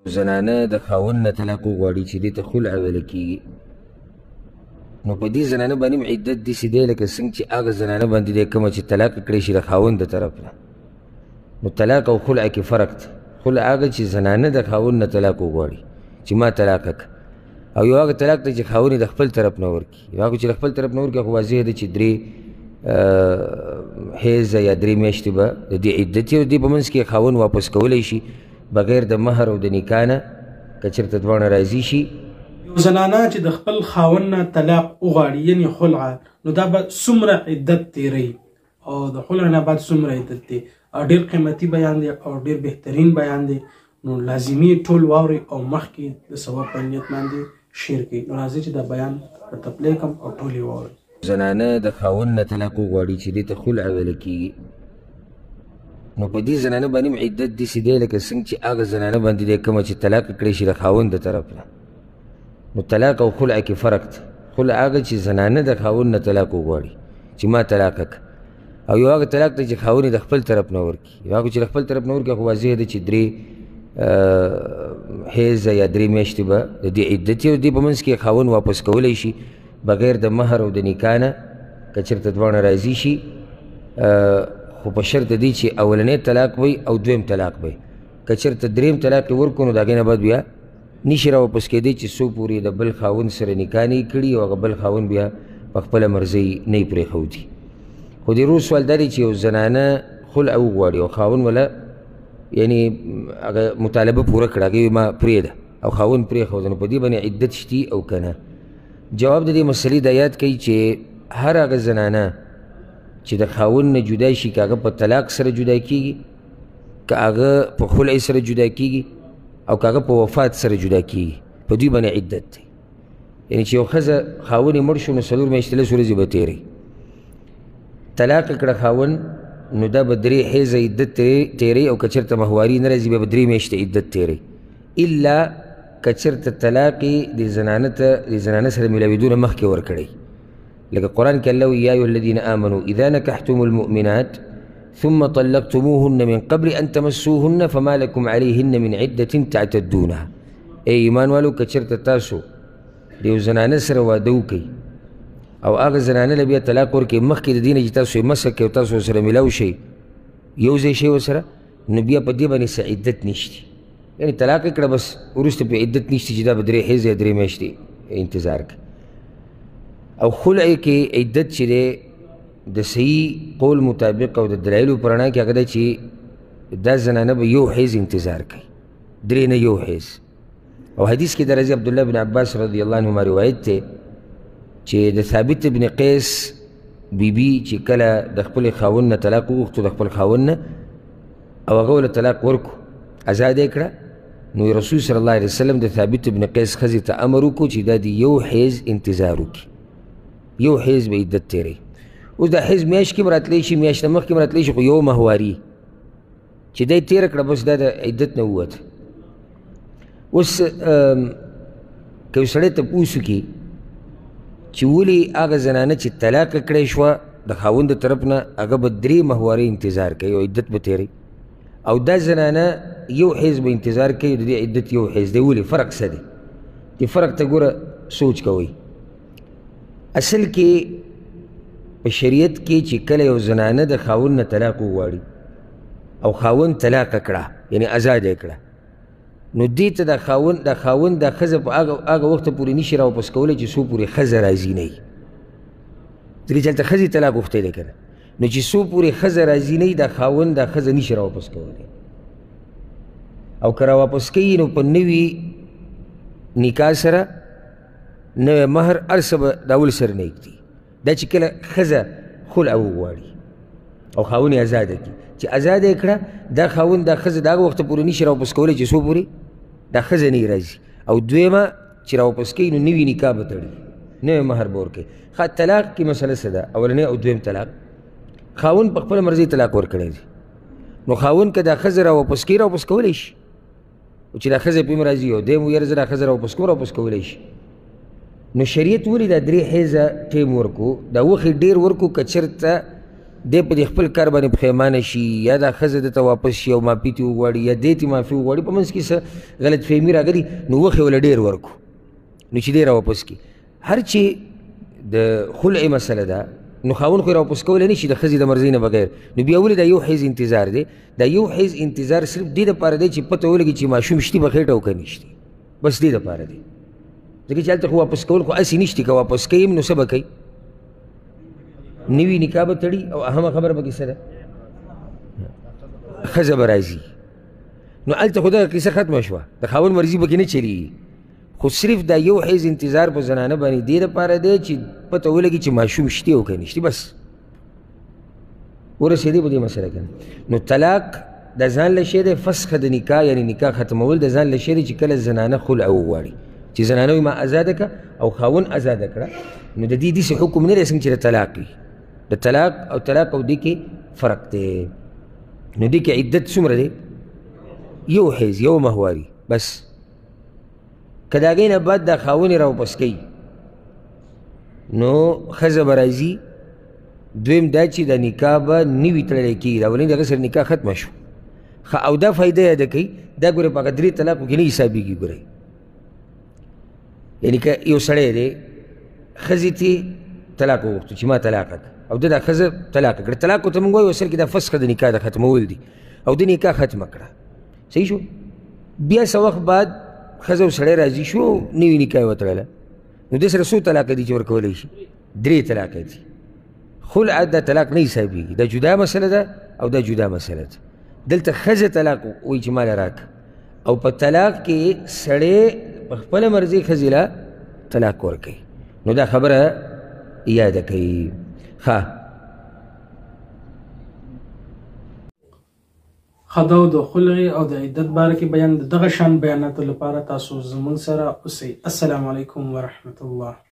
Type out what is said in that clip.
زنانه د خاوند نه طلاق وغواړي چې دې ته خلع ویل کېږي، نو په دې زنانه باندې هم عدت داسې دی لکه څنګه چې هغه زنانه باندې دی کومه چې طلاق کړی شي د خاوند د طرف نه. نو طلاق او خلع کې فرق دی. خلع هغه چې زنانه د خاوند نه طلاق وغواړي چې ما طلاق کړه، او یو هغه طلاق دی چې خاوند د خپل طرف نه ورکړي. هغه چې د خپل طرف نه ورکړي خو واضح دی چې درې حیضه یا درې میاشتې به د دې عدت وي، او دې په منځ کې خاوند واپس کولی شي بغیر د مهر او د نکاح نه که چېرته دواړه راضي شي. یو زنانه چې د خپل خاوند نه طلاق وغواړي یعنې خلع، نو دا به څومره عدت تېروي او د خلع نه بعد څومره عدت دی؟ ډېر قیمتي بیان دی او ډېر بهترین بیان دی، نو لازمي ټول واورئ او مخکې د ثواب په نیت باندې شیر کړئ. نو راځئ چې دا بیان ورته پلی کړم او ټول یې واورئ. زنانه د خاوند نه طلاق وغواړي چې دې ته خلع ویل کېږي، نو په دې زنانه باندې هم عدت داسې دی لکه څنګه چې هغه زنانه باندې دی کومه چې طلاق کړی شي د خاوند د طرف نه. نو طلاق او خلع کې فرق دی. خلع هغه چې زنانه د خاوند نه طلاق وغواړي چې ما طلاق کړه، او یو هغه طلاق دی چې خاوند د خپل طرف نه ورکړي. هغه چې د خپل طرف نه ورکړي خو واضح دی چې درې حیضه یا درې میاشتې به د دې عدت وي، او دې په منځ کې خاوند واپس کولی شي بغیر د مهر او د نکاح نه که چېرته دواړه راضي شي، خو په شرط دی چې اولنی طلاق وي او دویم طلاق وي. که چېرته دریم طلاق یې ورکړو نو د هغې نه بعد بیا نشي راواپس کېدی چې څو پورې د بل خاوند سره نکاح نه یې کړي او هغه بل خاوند بیا په خپله مرضۍ نه یې پرېښودي. خو د روز سوال دا دی چې یو زنانه خلع وغواړي او خاوند وله یعنې هغه مطالبه پوره کړه، هغې ما پرېږده او خاوند پرېښوده، نو په دې باندې عدت شتي او که نه؟ جواب د دې مسلې دا یاد کوي چې هر هغه زنانه چې د خاوند نه جدا شي، که هغه په طلاق سره جدا کېږي، که هغه په خلع سره جدا کېږي، او که هغه په وفات سره جدا کېږي، په دوی باندې عدت دی. یعنې چې یو ښځه خاوند یې مړ شو نو 4 میاشتې 10 ورځې به تېروي. طلاق یې کړه خاوند نو دا به 3 حیضه عدت تېروي، او که چېرته مهواري نه راځي بیا به 3 میاشتې عدت تېروي، الا که چېرته طلاق یې د زنانه سره میلاوېدو نه مخکې ورکړی. لکه قرآن کې الله یا ایها الذین آمنوا اذا نکحتم المؤمنات ثم طلقتموهن من قبل ان تمسوهن فما لكم عليهن من عدة تعتدونها. ای ایمان والو که چېرته تاسو د یو زنانه سره واده وکئ او هغه زنانه له بیا طلاق ورکړئ مخکې د دې نه چې تاسو یې مسح کړئ او تاسو ورسره میلاو شئ، یو ځای شئ ورسره، نو بیا په دې باندې څه عدت نشته. یعنې طلاق یې کړه بس وروسته پرې عدت نشته چې دا به 3 حیض یا 3 میاشتې انتظار کړه. او خلع کې عدت چې دی د صحیح قول مطابق او د دلایلو په رڼا کې هغه ده چې دا زنانه به 1 حیض انتظار کوي، 3 نه 1 حیض. او حدیث کې د رضی عبدالله بن عباس رضی الله عنهما روایت دی چې د ثابت بن قیس بیبي چې کله د خپل خاوند نه طلاق وغوښتو د خپل خاوند نه، او هغه له طلاق ورکو ازاد یې کړه، نو رسول صلی الله علیه وسلم د ثابت بن قیس ښځې ته امر وکړو چې دا د 1 حیض انتظار وکړي، 1 حیض به عدت تېروي. اوس دا حیض میاشت کې هم راتلی شي، میاشت نه مخکې هم راتلی شي، خو 1 مهواري چې دی تېره کړه بس دا د عدت نه ووته. اوس که یو سړی تپوس وکړي چې ولې هغه زنانه چې طلاق کړی شوه د خاوند د طرف نه هغه به 3 مهواري انتظار کوي او عدت به تېروي، او دا زنانه 1 حیض به انتظار کوي، د دې عدت 1 حیض دی. ولې؟ فرق څه دی؟ دې فرق ته ګوره سوچ کوئ. اصل کې په شریعت کې چې کله یو زنانه د خاوند نه طلاق وغواړي او خاوند طلاق کړه یعنې ازاد یې کړه، نو دې ته د خاوند د ښځه په هغه وخته پورې نشي راواپس کولی چې څو پورې ښځه راضي نه وي. ځکه چې هلته ښځې طلاق غوښتی دی که نه، نو چې څو پورې ښځه راضي نه وي د خاوند دا ښځه نشي راواپس کولی، او که راواپس کوي نو په نوي نکاح سره نوی مهر هر څه به د اول سره نه ږدي. دا چې کله ښځه خلع وغواړي او خاوند یې ازاده کړي، چې ازاده یې کړه دا خاوند دا ښځه د هغه وخته پورې نشي راواپس کولی چې څو پورې دا ښځه نه راځي. او دویمه چې راواپس کوي نو نوي نکاح به تړي، نوی مهر به ورکوي. طلاق کې مسله څه ده؟ اولنی او دویم طلاق خاوند په خپله مرضۍ طلاق ورکړی دی، نو خاوند که دا ښځه راواپس کوي راواپس کولی شي، چې دا ښځه پرې هم راځي او دی هم ویره زه دا ښځه راواپس کوم راواپس کولی شي. نو شریعت ولې دا 3 حیضه ټیم ورکو، دا وخت ډېر ورکو که چېرته دی په دې خپل کار باندې پښیمانه شي یا دا ښځه دته واپس شي او معافي ترې وغواړي یا دی ترې معافي وغواړي په منځ کې څه غلط فهمي راغلي نو وخت یې وله ډېر ورکړو نو چې دی راواپس کړي هر چې د خلع مسله ده نو خاوند خو یې راواپس کولی نه شي د ښځې د مرضۍ نه بغیر نو بیا ولې دا یو حیز انتظار دی دا یو حیز انتظار صرف دې دپاره دی چې پته ولګي چې ماشوم شتي به خېټه او که نشتي بس دې دپاره دی ځکه چې هلته خو واپس کول خو هسې نشتي که واپس کوي نو څه به کوي نوي نکاح به تړي او اهمه خبره به کیسه ده ښځه به راځي نو هلته خو دغه کیسه ختمه شوه د خاوند مرضي به کې نه چلیږي خو صرف دا یو حیز انتظار په زنانه باندې دې دپاره دی چې پته ولګي چې ماشوم شتي او که نشتي بس ورسېدې په دې مسله کې نو طلاق د ځان له شی دی فسخ د نکاح یعنې نکاح ختمول د ځان له شی دی چې کله زنانه خلع وغواړي چې زنانه وي ما ازاده کړه او خاوند ازاده کړه نو د دې داسې حکم نه دی څنګه چې د طلاق وي د طلاق او دې کې فرق دی نو دې کې عدت څومره دی یو حیز یو مهواري بس که د هغې نه بعد دا خاوند یې راواپس کوي نو ښځه به راځي دویم دا چې دا نکاح به نوي تړلی کېږي د اولني د هغه سره نکاح ختمه شو او دا فایده یاده کوي دا ګورې په هغه درې طلاقو کې نه حسابېږي ګورئ یعنې که یو سړی دی ښځې ته طلاق وغوښتو چې ما طلاق کړه او ده دا ښځه طلاق کړه طلاق ورته موږ وایو اصل کې دا فسخه د نکاح د ختمول دي او د نکاح ختمه کړه صحیح شو بیا څه وخت بعد ښځه او سړی راضي شو نوي نکاح یې وتړله نو دې سره څو طلاقه دي چې ورکولی شي 3 طلاقه دي خلع دا طلاق نه حسابېږي دا جدا مسله ده او دا جدا مسله ده دلته ښځه طلاق وایي چې ماله راکړه او په طلاق کې سړی په خپله مرضۍ ښځې له طلاق ورکوي نو دا خبره یاده کوي ښه خدا او د خلع او د عدت باره کې بیان د دغه شان بیاناتو لپاره تاسو زموږ سره اوسئ. السلام علیکم ورحمت الله.